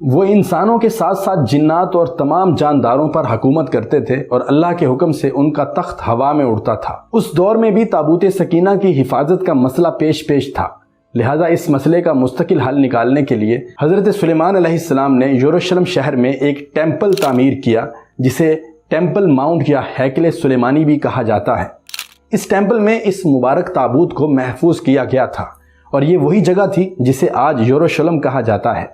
وہ انسانوں کے ساتھ ساتھ جنات اور تمام جانداروں پر حکومت کرتے تھے اور اللہ کے حکم سے ان کا تخت ہوا میں اڑتا تھا۔ اس دور میں بھی تابوت سکینہ کی حفاظت کا مسئلہ پیش تھا، لہذا اس مسئلے کا مستقل حل نکالنے کے لیے حضرت سلیمان علیہ السلام نے یروشلم شہر میں ایک ٹیمپل تعمیر کیا، جسے ٹیمپل ماؤنٹ یا ہیکل سلیمانی بھی کہا جاتا ہے۔ اس ٹیمپل میں اس مبارک تابوت کو محفوظ کیا گیا تھا اور یہ وہی جگہ تھی جسے آج یروشلم کہا جاتا ہے۔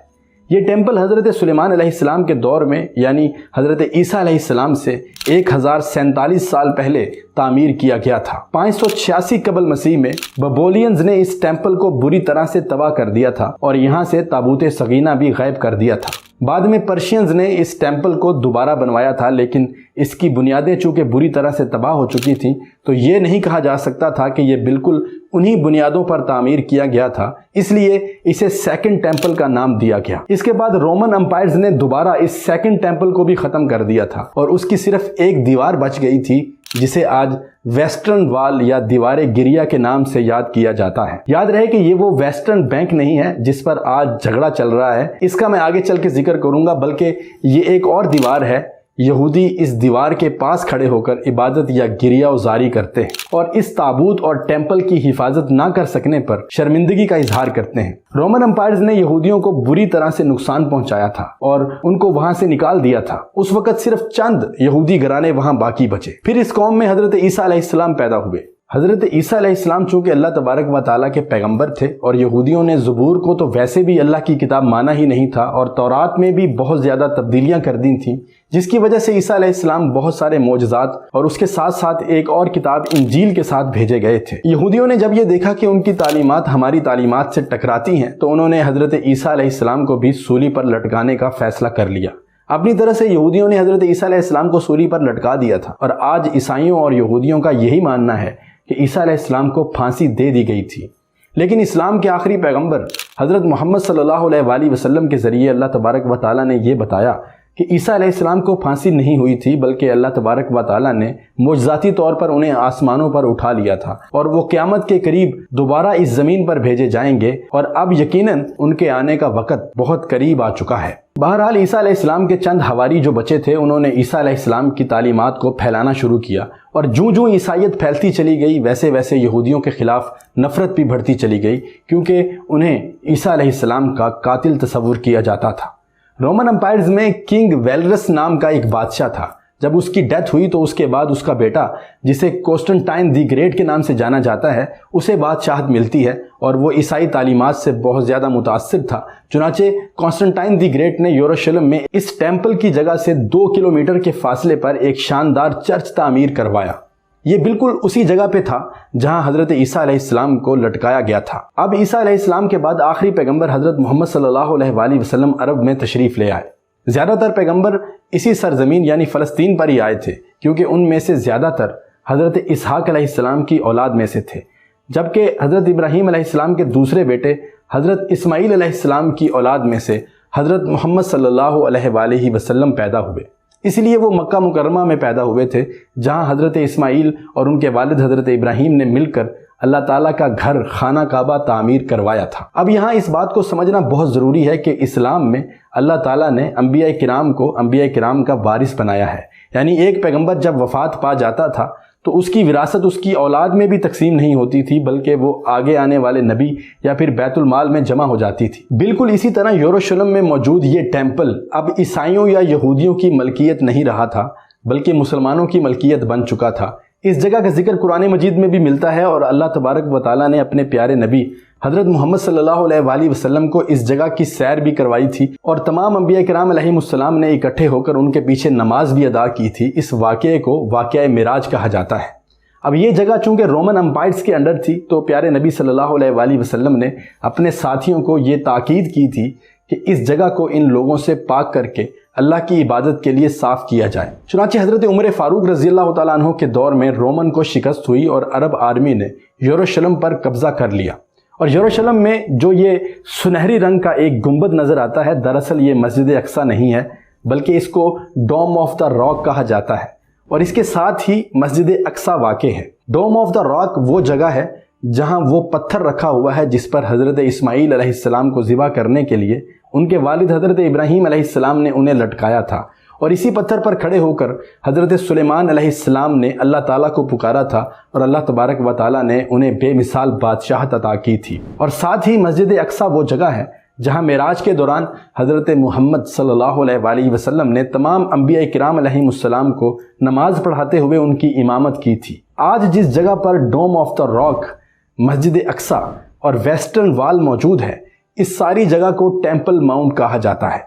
یہ ٹیمپل حضرت سلیمان علیہ السلام کے دور میں یعنی حضرت عیسیٰ علیہ السلام سے 1047 سال پہلے تعمیر کیا گیا تھا۔ 586 قبل مسیح میں بابولینز نے اس ٹیمپل کو بری طرح سے تباہ کر دیا تھا اور یہاں سے تابوت سکینہ بھی غائب کر دیا تھا۔ بعد میں پرشینز نے اس ٹیمپل کو دوبارہ بنوایا تھا، لیکن اس کی بنیادیں چونکہ بری طرح سے تباہ ہو چکی تھیں تو یہ نہیں کہا جا سکتا تھا کہ یہ بالکل انہی بنیادوں پر تعمیر کیا گیا تھا، اس لیے اسے سیکنڈ ٹیمپل کا نام دیا گیا۔ اس کے بعد رومن امپائرز نے دوبارہ اس سیکنڈ ٹیمپل کو بھی ختم کر دیا تھا اور اس کی صرف ایک دیوار بچ گئی تھی، جسے آج ویسٹرن وال یا دیوار گریا کے نام سے یاد کیا جاتا ہے۔ یاد رہے کہ یہ وہ ویسٹرن بینک نہیں ہے جس پر آج جھگڑا چل رہا ہے، اس کا میں آگے چل کے ذکر کروں گا، بلکہ یہ ایک اور دیوار ہے۔ یہودی اس دیوار کے پاس کھڑے ہو کر عبادت یا گریہ وزاری کرتے ہیں اور اس تابوت اور ٹیمپل کی حفاظت نہ کر سکنے پر شرمندگی کا اظہار کرتے ہیں۔ رومن امپائرز نے یہودیوں کو بری طرح سے نقصان پہنچایا تھا اور ان کو وہاں سے نکال دیا تھا۔ اس وقت صرف چند یہودی گھرانے وہاں باقی بچے۔ پھر اس قوم میں حضرت عیسیٰ علیہ السلام پیدا ہوئے۔ حضرت عیسیٰ علیہ السلام چونکہ اللہ تبارک و تعالیٰ کے پیغمبر تھے اور یہودیوں نے زبور کو تو ویسے بھی اللہ کی کتاب مانا ہی نہیں تھا اور تورات میں بھی بہت زیادہ تبدیلیاں کر دی تھیں، جس کی وجہ سے عیسیٰ علیہ السلام بہت سارے معجزات اور اس کے ساتھ ساتھ ایک اور کتاب انجیل کے ساتھ بھیجے گئے تھے۔ یہودیوں نے جب یہ دیکھا کہ ان کی تعلیمات ہماری تعلیمات سے ٹکراتی ہیں تو انہوں نے حضرت عیسیٰ علیہ السلام کو بھی سولی پر لٹکانے کا فیصلہ کر لیا۔ اپنی طرح سے یہودیوں نے حضرت عیسیٰ علیہ السلام کو سولی پر لٹکا دیا تھا اور آج عیسائیوں اور یہودیوں کا یہی ماننا ہے کہ عیسیٰ علیہ السلام کو پھانسی دے دی گئی تھی، لیکن اسلام کے آخری پیغمبر حضرت محمد صلی اللہ علیہ وآلہ وسلم کے ذریعے اللہ تبارک و تعالیٰ نے یہ بتایا کہ عیسیٰ علیہ السلام کو پھانسی نہیں ہوئی تھی، بلکہ اللہ تبارک و تعالیٰ نے معجزاتی طور پر انہیں آسمانوں پر اٹھا لیا تھا اور وہ قیامت کے قریب دوبارہ اس زمین پر بھیجے جائیں گے اور اب یقیناً ان کے آنے کا وقت بہت قریب آ چکا ہے۔ بہرحال عیسیٰ علیہ السلام کے چند حواری جو بچے تھے انہوں نے عیسیٰ علیہ السلام کی تعلیمات کو پھیلانا شروع کیا اور جوں عیسائیت پھیلتی چلی گئی ویسے ویسے یہودیوں کے خلاف نفرت بھی بڑھتی چلی گئی، کیونکہ انہیں عیسیٰ علیہ السلام کا قاتل تصور کیا جاتا تھا۔ رومن امپائرز میں کنگ ویلرس نام کا ایک بادشاہ تھا۔ جب اس کی ڈیتھ ہوئی تو اس کے بعد اس کا بیٹا، جسے کونسٹنٹائن دی گریٹ کے نام سے جانا جاتا ہے، اسے بادشاہت ملتی ہے اور وہ عیسائی تعلیمات سے بہت زیادہ متاثر تھا۔ چنانچہ کونسٹنٹائن دی گریٹ نے یروشلم میں اس ٹیمپل کی جگہ سے 2 کلومیٹر کے فاصلے پر ایک شاندار چرچ تعمیر کروایا۔ یہ بالکل اسی جگہ پہ تھا جہاں حضرت عیسیٰ علیہ السلام کو لٹکایا گیا تھا۔ اب عیسیٰ علیہ السلام کے بعد آخری پیغمبر حضرت محمد صلی اللہ علیہ وآلہ وسلم عرب میں تشریف لے آئے۔ زیادہ تر پیغمبر اسی سرزمین یعنی فلسطین پر ہی آئے تھے، کیونکہ ان میں سے زیادہ تر حضرت اسحاق علیہ السلام کی اولاد میں سے تھے، جبکہ حضرت ابراہیم علیہ السلام کے دوسرے بیٹے حضرت اسماعیل علیہ السلام کی اولاد میں سے حضرت محمد صلی اللہ علیہ وآلہ وسلم پیدا ہوئے۔ اس لیے وہ مکہ مکرمہ میں پیدا ہوئے تھے، جہاں حضرت اسماعیل اور ان کے والد حضرت ابراہیم نے مل کر اللہ تعالیٰ کا گھر خانہ کعبہ تعمیر کروایا تھا۔ اب یہاں اس بات کو سمجھنا بہت ضروری ہے کہ اسلام میں اللہ تعالیٰ نے انبیاء کرام کو انبیاء کرام کا وارث بنایا ہے، یعنی ایک پیغمبر جب وفات پا جاتا تھا تو اس کی وراثت اس کی اولاد میں بھی تقسیم نہیں ہوتی تھی، بلکہ وہ آگے آنے والے نبی یا پھر بیت المال میں جمع ہو جاتی تھی۔ بالکل اسی طرح یروشلم میں موجود یہ ٹیمپل اب عیسائیوں یا یہودیوں کی ملکیت نہیں رہا تھا، بلکہ مسلمانوں کی ملکیت بن چکا تھا۔ اس جگہ کا ذکر قرآن مجید میں بھی ملتا ہے اور اللہ تبارک و تعالیٰ نے اپنے پیارے نبی حضرت محمد صلی اللہ علیہ وآلہ وسلم کو اس جگہ کی سیر بھی کروائی تھی اور تمام انبیاء کرام علیہ السلام نے اکٹھے ہو کر ان کے پیچھے نماز بھی ادا کی تھی۔ اس واقعے کو واقعہ معراج کہا جاتا ہے۔ اب یہ جگہ چونکہ رومن امپائرز کے انڈر تھی تو پیارے نبی صلی اللہ علیہ وآلہ وسلم نے اپنے ساتھیوں کو یہ تاکید کی تھی کہ اس جگہ کو ان لوگوں سے پاک کر کے اللہ کی عبادت کے لیے صاف کیا جائے۔ چنانچہ حضرت عمر فاروق رضی اللہ تعالیٰ عنہ کے دور میں رومن کو شکست ہوئی اور عرب آرمی نے یروشلم پر قبضہ کر لیا، اور یروشلم میں جو یہ سنہری رنگ کا ایک گنبد نظر آتا ہے، دراصل یہ مسجد اقصیٰ نہیں ہے، بلکہ اس کو ڈوم آف دا راک کہا جاتا ہے، اور اس کے ساتھ ہی مسجد اقصیٰ واقع ہے۔ ڈوم آف دا راک وہ جگہ ہے جہاں وہ پتھر رکھا ہوا ہے جس پر حضرت اسماعیل علیہ السلام کو ذبح کرنے کے لیے ان کے والد حضرت ابراہیم علیہ السلام نے انہیں لٹکایا تھا اور اسی پتھر پر کھڑے ہو کر حضرت سلیمان علیہ السلام نے اللہ تعالیٰ کو پکارا تھا اور اللہ تبارک و تعالیٰ نے انہیں بے مثال بادشاہت عطا کی تھی۔ اور ساتھ ہی مسجد اقصیٰ وہ جگہ ہے جہاں معراج کے دوران حضرت محمد صلی اللہ علیہ وآلہ وسلم نے تمام انبیاء کرام علیہ السلام کو نماز پڑھاتے ہوئے ان کی امامت کی تھی۔ آج جس جگہ پر ڈوم آف دا راک، مسجد اقصیٰ اور ویسٹرن وال موجود ہے، اس ساری جگہ کو ٹیمپل ماؤنٹ کہا جاتا ہے۔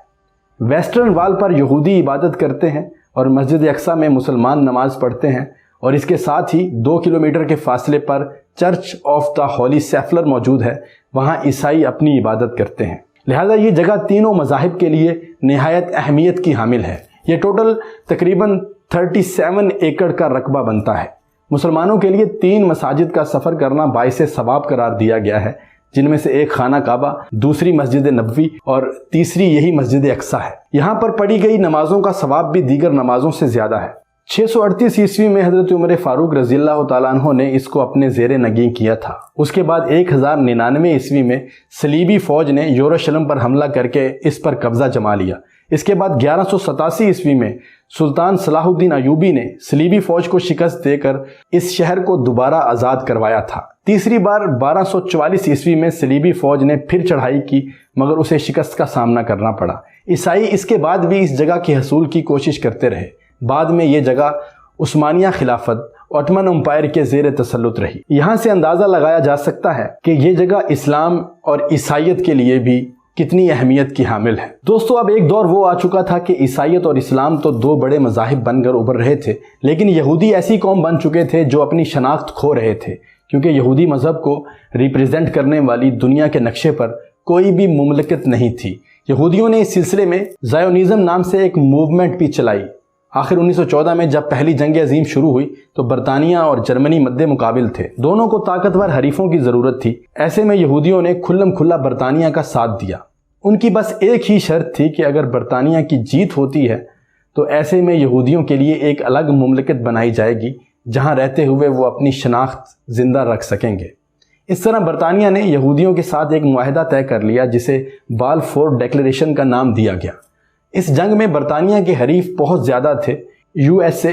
ویسٹرن وال پر یہودی عبادت کرتے ہیں اور مسجد اقصیٰ میں مسلمان نماز پڑھتے ہیں، اور اس کے ساتھ ہی 2 کلومیٹر کے فاصلے پر چرچ آف دا ہولی سیفلر موجود ہے، وہاں عیسائی اپنی عبادت کرتے ہیں۔ لہذا یہ جگہ تینوں مذاہب کے لیے نہایت اہمیت کی حامل ہے۔ یہ ٹوٹل تقریباً 37 ایکڑ کا رقبہ بنتا ہے۔ مسلمانوں کے لیے 3 مساجد کا سفر کرنا باعث ثواب قرار دیا گیا ہے، جن میں سے ایک خانہ کعبہ، دوسری مسجد نبوی اور تیسری یہی مسجد اقصیٰ ہے۔ یہاں پر پڑھی گئی نمازوں کا ثواب بھی دیگر نمازوں سے زیادہ ہے۔ 638 عیسوی میں حضرت عمر فاروق رضی اللہ تعالیٰ عنہ نے اس کو اپنے زیر نگیں کیا تھا۔ اس کے بعد 1099 عیسوی میں صلیبی فوج نے یروشلم پر حملہ کر کے اس پر قبضہ جما لیا۔ اس کے بعد 1187 عیسوی میں سلطان صلاح الدین ایوبی نے صلیبی فوج کو شکست دے کر اس شہر کو دوبارہ آزاد کروایا تھا۔ تیسری بار 1244 عیسوی میں صلیبی فوج نے پھر چڑھائی کی، مگر اسے شکست کا سامنا کرنا پڑا۔ عیسائی اس کے بعد بھی اس جگہ کے حصول کی کوشش کرتے رہے۔ بعد میں یہ جگہ عثمانیہ خلافت اوٹمن امپائر کے زیر تسلط رہی۔ یہاں سے اندازہ لگایا جا سکتا ہے کہ یہ جگہ اسلام اور عیسائیت کے لیے بھی کتنی اہمیت کی حامل ہے۔ دوستو، اب ایک دور وہ آ چکا تھا کہ عیسائیت اور اسلام تو 2 بڑے مذاہب بن کر ابھر رہے تھے، لیکن یہودی ایسی قوم بن چکے تھے جو اپنی شناخت کھو رہے تھے، کیونکہ یہودی مذہب کو ریپریزنٹ کرنے والی دنیا کے نقشے پر کوئی بھی مملکت نہیں تھی۔ یہودیوں نے اس سلسلے میں زائونزم نام سے ایک موومنٹ بھی چلائی۔ آخر 1914 میں جب پہلی جنگ عظیم شروع ہوئی تو برطانیہ اور جرمنی مد مقابل تھے، دونوں کو طاقتور حریفوں کی ضرورت تھی۔ ایسے میں یہودیوں نے کھلم کھلا برطانیہ کا ساتھ دیا۔ ان کی بس ایک ہی شرط تھی کہ اگر برطانیہ کی جیت ہوتی ہے تو ایسے میں یہودیوں کے لیے ایک الگ مملکت بنائی جائے گی جہاں رہتے ہوئے وہ اپنی شناخت زندہ رکھ سکیں گے۔ اس طرح برطانیہ نے یہودیوں کے ساتھ ایک معاہدہ طے کر لیا جسے بالفور ڈیکلیریشن کا نام دیا گیا۔ اس جنگ میں برطانیہ کے حریف بہت زیادہ تھے۔ U S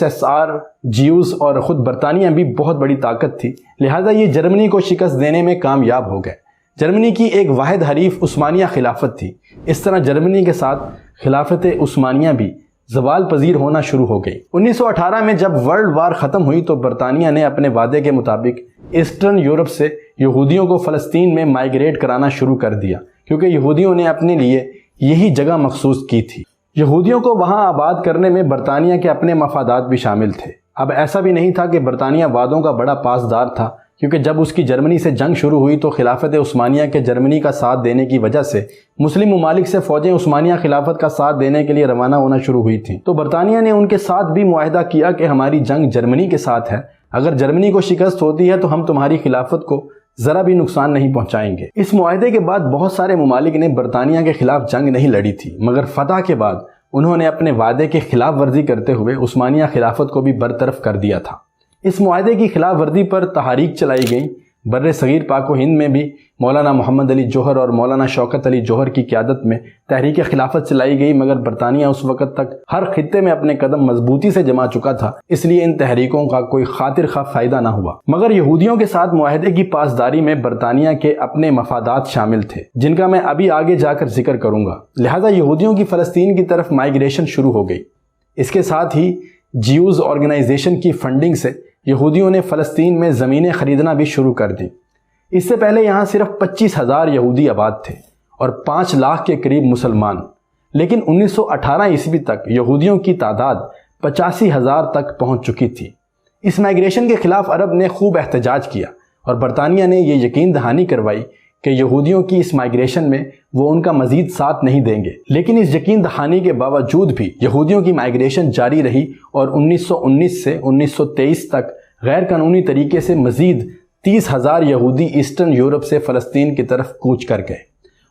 S R, Jews اور خود برطانیہ بھی بہت بڑی طاقت تھی، لہٰذا یہ جرمنی کو شکست دینے میں کامیاب ہو گئے۔ جرمنی کی ایک واحد حریف عثمانیہ خلافت تھی۔ اس طرح جرمنی کے ساتھ خلافت عثمانیہ بھی زوال پذیر ہونا شروع ہو گئی۔ 1918 میں جب ورلڈ وار ختم ہوئی تو برطانیہ نے اپنے وعدے کے مطابق ایسٹرن یورپ سے یہودیوں کو فلسطین میں مائیگریٹ کرانا شروع کر دیا، کیونکہ یہودیوں نے اپنے لیے یہی جگہ مخصوص کی تھی۔ یہودیوں کو وہاں آباد کرنے میں برطانیہ کے اپنے مفادات بھی شامل تھے۔ اب ایسا بھی نہیں تھا کہ برطانیہ وعدوں کا بڑا پاسدار تھا، کیونکہ جب اس کی جرمنی سے جنگ شروع ہوئی تو خلافت عثمانیہ کے جرمنی کا ساتھ دینے کی وجہ سے مسلم ممالک سے فوجیں عثمانیہ خلافت کا ساتھ دینے کے لیے روانہ ہونا شروع ہوئی تھیں۔ تو برطانیہ نے ان کے ساتھ بھی معاہدہ کیا کہ ہماری جنگ جرمنی کے ساتھ ہے، اگر جرمنی کو شکست ہوتی ہے تو ہم تمہاری خلافت کو ذرا بھی نقصان نہیں پہنچائیں گے۔ اس معاہدے کے بعد بہت سارے ممالک نے برطانیہ کے خلاف جنگ نہیں لڑی تھی، مگر فتح کے بعد انہوں نے اپنے وعدے کی خلاف ورزی کرتے ہوئے عثمانیہ خلافت کو بھی برطرف کر دیا تھا۔ اس معاہدے کی خلاف ورزی پر تحاریک چلائی گئیں۔ بر صغیر پاک و ہند میں بھی مولانا محمد علی جوہر اور مولانا شوکت علی جوہر کی قیادت میں تحریک خلافت چلائی گئی، مگر برطانیہ اس وقت تک ہر خطے میں اپنے قدم مضبوطی سے جما چکا تھا، اس لیے ان تحریکوں کا کوئی خاطر خواہ فائدہ نہ ہوا۔ مگر یہودیوں کے ساتھ معاہدے کی پاسداری میں برطانیہ کے اپنے مفادات شامل تھے، جن کا میں ابھی آگے جا کر ذکر کروں گا، لہذا یہودیوں کی فلسطین کی طرف مائیگریشن شروع ہو گئی۔ اس کے ساتھ ہی جیوز آرگنائزیشن کی فنڈنگ سے یہودیوں نے فلسطین میں زمینیں خریدنا بھی شروع کر دی۔ اس سے پہلے یہاں صرف 25,000 یہودی آباد تھے اور 5 لاکھ کے قریب مسلمان، لیکن 1918 عیسوی تک یہودیوں کی تعداد 85,000 تک پہنچ چکی تھی۔ اس مائیگریشن کے خلاف عرب نے خوب احتجاج کیا اور برطانیہ نے یہ یقین دہانی کروائی کہ یہودیوں کی اس مائیگریشن میں وہ ان کا مزید ساتھ نہیں دیں گے، لیکن اس یقین دہانی کے باوجود بھی یہودیوں کی مائیگریشن جاری رہی اور 1919 سے 1923 تک غیر قانونی طریقے سے مزید 30,000 یہودی ایسٹرن یورپ سے فلسطین کی طرف کوچ کر گئے،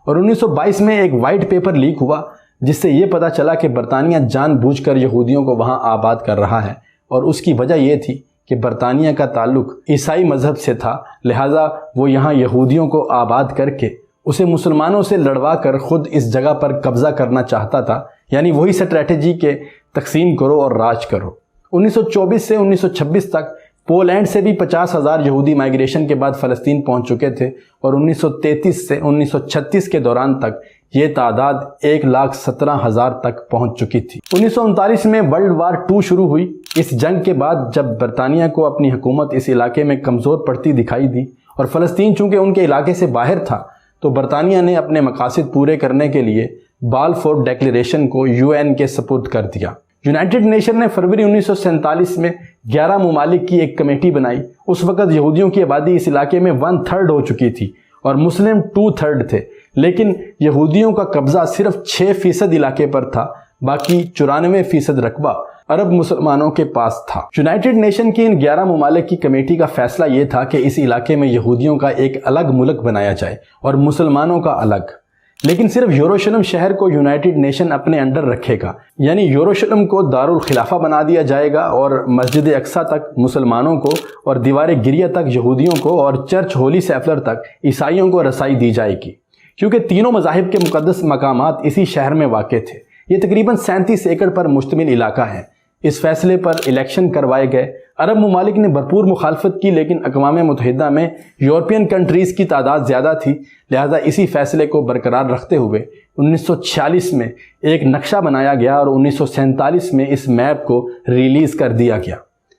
اور 1922 میں ایک وائٹ پیپر لیک ہوا جس سے یہ پتہ چلا کہ برطانیہ جان بوجھ کر یہودیوں کو وہاں آباد کر رہا ہے، اور اس کی وجہ یہ تھی کہ برطانیہ کا تعلق عیسائی مذہب سے تھا، لہٰذا وہ یہاں یہودیوں کو آباد کر کے اسے مسلمانوں سے لڑوا کر خود اس جگہ پر قبضہ کرنا چاہتا تھا، یعنی وہی اسٹریٹجی کہ تقسیم کرو اور راج کرو۔ 1924 سے 1926 تک پولینڈ سے بھی 50,000 یہودی مائیگریشن کے بعد فلسطین پہنچ چکے تھے، اور 1933 سے 1936 کے دوران تک یہ تعداد 1,17,000 تک پہنچ چکی تھی۔ 1939 میں ورلڈ وار 2 شروع ہوئی۔ اس جنگ کے بعد جب برطانیہ کو اپنی حکومت اس علاقے میں کمزور پڑتی دکھائی دی، اور فلسطین چونکہ ان کے علاقے سے باہر تھا، تو برطانیہ نے اپنے مقاصد پورے کرنے کے لیے بالفور ڈیکلیریشن کو UN کے سپرد کر دیا۔ یونائٹڈ نیشن نے فروری 1947 میں 11 ممالک کی ایک کمیٹی بنائی۔ اس وقت یہودیوں کی آبادی اس علاقے میں 1/3 ہو چکی تھی اور مسلم 2/3 تھے، لیکن یہودیوں کا قبضہ صرف 6% علاقے پر تھا، باقی 94% رقبہ عرب مسلمانوں کے پاس تھا۔ یونائٹڈ نیشن کی ان 11 ممالک کی کمیٹی کا فیصلہ یہ تھا کہ اس علاقے میں یہودیوں کا ایک الگ ملک بنایا جائے اور مسلمانوں کا الگ، لیکن صرف یروشلم شہر کو یونائٹڈ نیشن اپنے انڈر رکھے گا، یعنی یروشلم کو دارالخلافہ بنا دیا جائے گا، اور مسجد اقصیٰ تک مسلمانوں کو اور دیوار گریہ تک یہودیوں کو اور چرچ ہولی سیفلر تک عیسائیوں کو رسائی دی جائے گی، کیونکہ تینوں مذاہب کے مقدس مقامات اسی شہر میں واقع تھے۔ یہ تقریباً 37 ایکڑ پر مشتمل علاقہ ہے۔ اس فیصلے پر الیکشن کروائے گئے۔ عرب ممالک نے بھرپور مخالفت کی، لیکن اقوام متحدہ میں یورپین کنٹریز کی تعداد زیادہ تھی، لہذا اسی فیصلے کو برقرار رکھتے ہوئے 1946 میں ایک نقشہ بنایا گیا اور 1947 میں اس میپ کو ریلیز کر دیا گیا۔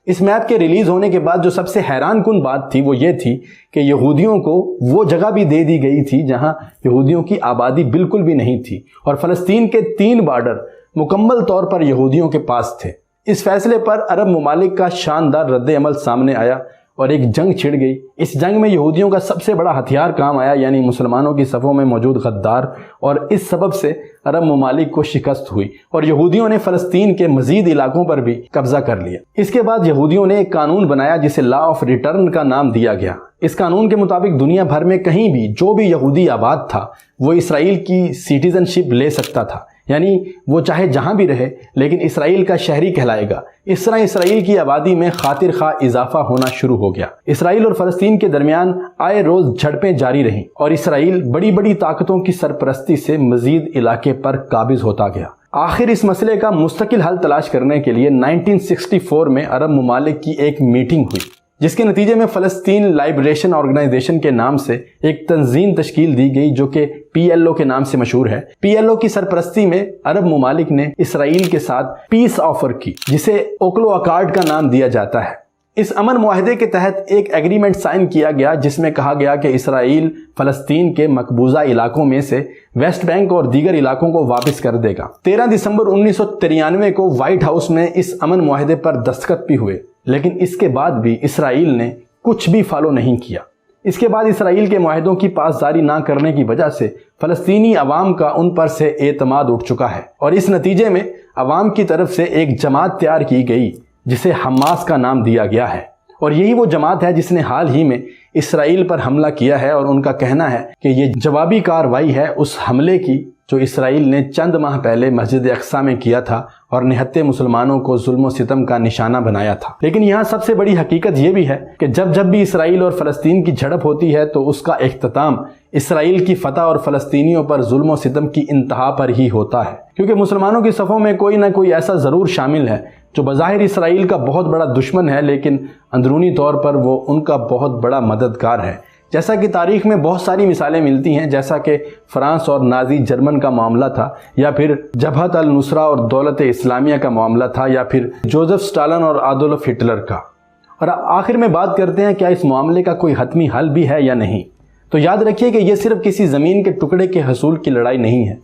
اس میپ کے ریلیز ہونے کے بعد جو سب سے حیران کن بات تھی وہ یہ تھی کہ یہودیوں کو وہ جگہ بھی دے دی گئی تھی جہاں یہودیوں کی آبادی بالکل بھی نہیں تھی، اور فلسطین کے 3 بارڈر مکمل طور پر یہودیوں کے پاس تھے۔ اس فیصلے پر عرب ممالک کا شاندار رد عمل سامنے آیا اور ایک جنگ چھڑ گئی۔ اس جنگ میں یہودیوں کا سب سے بڑا ہتھیار کام آیا، یعنی مسلمانوں کی صفوں میں موجود غدار، اور اس سبب سے عرب ممالک کو شکست ہوئی اور یہودیوں نے فلسطین کے مزید علاقوں پر بھی قبضہ کر لیا۔ اس کے بعد یہودیوں نے ایک قانون بنایا جسے لا آف ریٹرن کا نام دیا گیا۔ اس قانون کے مطابق دنیا بھر میں کہیں بھی جو بھی یہودی آباد تھا وہ اسرائیل کی سٹیزن شپ لے سکتا تھا، یعنی وہ چاہے جہاں بھی رہے لیکن اسرائیل کا شہری کہلائے گا۔ اس طرح اسرائیل کی آبادی میں خاطر خواہ اضافہ ہونا شروع ہو گیا۔ اسرائیل اور فلسطین کے درمیان آئے روز جھڑپیں جاری رہیں، اور اسرائیل بڑی بڑی طاقتوں کی سرپرستی سے مزید علاقے پر قابض ہوتا گیا۔ آخر اس مسئلے کا مستقل حل تلاش کرنے کے لیے 1964 میں عرب ممالک کی ایک میٹنگ ہوئی، جس کے نتیجے میں فلسطین لائبریشن آرگنائزیشن کے نام سے ایک تنظیم تشکیل دی گئی جو کہ PLO کے نام سے مشہور ہے۔ PLO کی سرپرستی میں عرب ممالک نے اسرائیل کے ساتھ پیس آفر کی، جسے اوکلو اکارڈ کا نام دیا جاتا ہے۔ اس امن معاہدے کے تحت ایک ایگریمنٹ سائن کیا گیا جس میں کہا گیا کہ اسرائیل فلسطین کے مقبوضہ علاقوں میں سے ویسٹ بینک اور دیگر علاقوں کو واپس کر دے گا۔ 13 دسمبر 1993 کو وائٹ ہاؤس میں اس امن معاہدے پر دستخط بھی ہوئے، لیکن اس کے بعد بھی اسرائیل نے کچھ بھی فالو نہیں کیا۔ اس کے بعد اسرائیل کے معاہدوں کی پاسداری نہ کرنے کی وجہ سے فلسطینی عوام کا ان پر سے اعتماد اٹھ چکا ہے، اور اس نتیجے میں عوام کی طرف سے ایک جماعت تیار کی گئی جسے حماس کا نام دیا گیا ہے، اور یہی وہ جماعت ہے جس نے حال ہی میں اسرائیل پر حملہ کیا ہے، اور ان کا کہنا ہے کہ یہ جوابی کارروائی ہے اس حملے کی جو اسرائیل نے چند ماہ پہلے مسجد اقصیٰ میں کیا تھا اور نہتے مسلمانوں کو ظلم و ستم کا نشانہ بنایا تھا۔ لیکن یہاں سب سے بڑی حقیقت یہ بھی ہے کہ جب بھی اسرائیل اور فلسطین کی جھڑپ ہوتی ہے تو اس کا اختتام اسرائیل کی فتح اور فلسطینیوں پر ظلم و ستم کی انتہا پر ہی ہوتا ہے، کیونکہ مسلمانوں کی صفوں میں کوئی نہ کوئی ایسا ضرور شامل ہے جو بظاہر اسرائیل کا بہت بڑا دشمن ہے، لیکن اندرونی طور پر وہ ان کا بہت بڑا مددگار ہے۔ جیسا کہ تاریخ میں بہت ساری مثالیں ملتی ہیں، جیسا کہ فرانس اور نازی جرمن کا معاملہ تھا، یا پھر جبہت النصرہ اور دولت اسلامیہ کا معاملہ تھا، یا پھر جوزف اسٹالن اور آدولف ہٹلر کا۔ اور آخر میں بات کرتے ہیں کیا اس معاملے کا کوئی حتمی حل بھی ہے یا نہیں۔ تو یاد رکھیے کہ یہ صرف کسی زمین کے ٹکڑے کے حصول کی لڑائی نہیں ہے،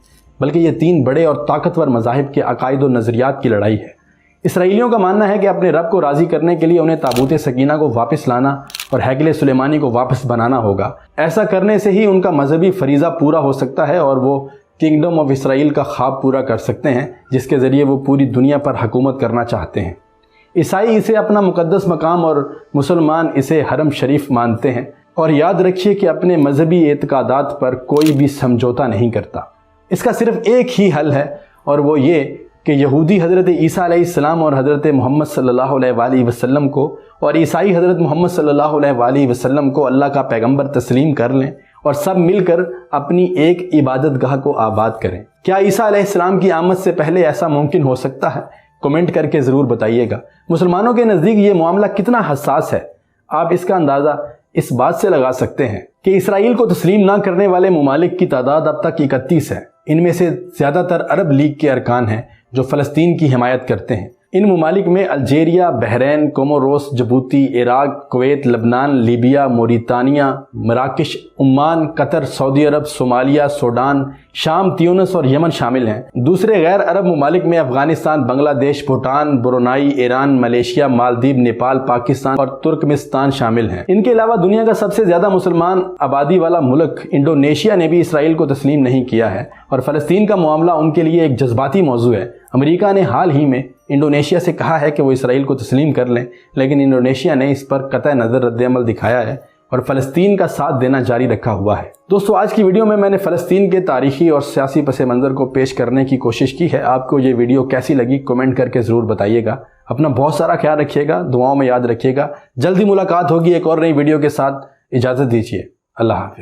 بلکہ یہ 3 بڑے اور طاقتور مذاہب کے عقائد و نظریات کی لڑائی ہے۔ اسرائیلیوں کا ماننا ہے کہ اپنے رب کو راضی کرنے کے لیے انہیں تابوت سکینہ کو واپس لانا اور ہیکل سلیمانی کو واپس بنانا ہوگا۔ ایسا کرنے سے ہی ان کا مذہبی فریضہ پورا ہو سکتا ہے اور وہ کنگڈم آف اسرائیل کا خواب پورا کر سکتے ہیں، جس کے ذریعے وہ پوری دنیا پر حکومت کرنا چاہتے ہیں۔ عیسائی اسے اپنا مقدس مقام اور مسلمان اسے حرم شریف مانتے ہیں، اور یاد رکھیے کہ اپنے مذہبی اعتقادات پر کوئی بھی سمجھوتا نہیں کرتا۔ اس کا صرف ایک ہی حل ہے، اور وہ یہ کہ یہودی حضرت عیسیٰ علیہ السلام اور حضرت محمد صلی اللہ علیہ وآلہ وسلم کو، اور عیسائی حضرت محمد صلی اللہ علیہ وآلہ وسلم کو اللہ کا پیغمبر تسلیم کر لیں اور سب مل کر اپنی ایک عبادت گاہ کو آباد کریں۔ کیا عیسیٰ علیہ السلام کی آمد سے پہلے ایسا ممکن ہو سکتا ہے؟ کمنٹ کر کے ضرور بتائیے گا۔ مسلمانوں کے نزدیک یہ معاملہ کتنا حساس ہے، آپ اس کا اندازہ اس بات سے لگا سکتے ہیں کہ اسرائیل کو تسلیم نہ کرنے والے ممالک کی تعداد اب تک 31 ہے۔ ان میں سے زیادہ تر عرب لیگ کے ارکان ہیں جو فلسطین کی حمایت کرتے ہیں۔ ان ممالک میں Algeria, Bahrain, Comoros, Djibouti, Iraq, Kuwait, لبنان، لیبیا، موریتانیہ، مراکش، عمان، قطر، سعودی عرب، صومالیہ، سوڈان، شام، تیونس اور یمن شامل ہیں۔ دوسرے غیر عرب ممالک میں افغانستان، بنگلہ دیش، بھوٹان، برونائی، ایران، ملیشیا، مالدیپ، نیپال، پاکستان اور ترکمستان شامل ہیں۔ ان کے علاوہ دنیا کا سب سے زیادہ مسلمان آبادی والا ملک انڈونیشیا نے بھی اسرائیل کو تسلیم نہیں کیا ہے اور فلسطین کا معاملہ ان کے لیے ایک جذباتی موضوع ہے۔ امریکہ نے حال ہی میں انڈونیشیا سے کہا ہے کہ وہ اسرائیل کو تسلیم کر لیں، لیکن انڈونیشیا نے اس پر قطع نظر رد عمل دکھایا ہے اور فلسطین کا ساتھ دینا جاری رکھا ہوا ہے۔ دوستو، آج کی ویڈیو میں نے فلسطین کے تاریخی اور سیاسی پس منظر کو پیش کرنے کی کوشش کی ہے۔ آپ کو یہ ویڈیو کیسی لگی کمنٹ کر کے ضرور بتائیے گا۔ اپنا بہت سارا خیال رکھیے گا، دعاؤں میں یاد رکھیے گا۔ جلدی ملاقات ہوگی ایک اور نئی ویڈیو کے ساتھ۔ اجازت دیجیے، اللہ حافظ۔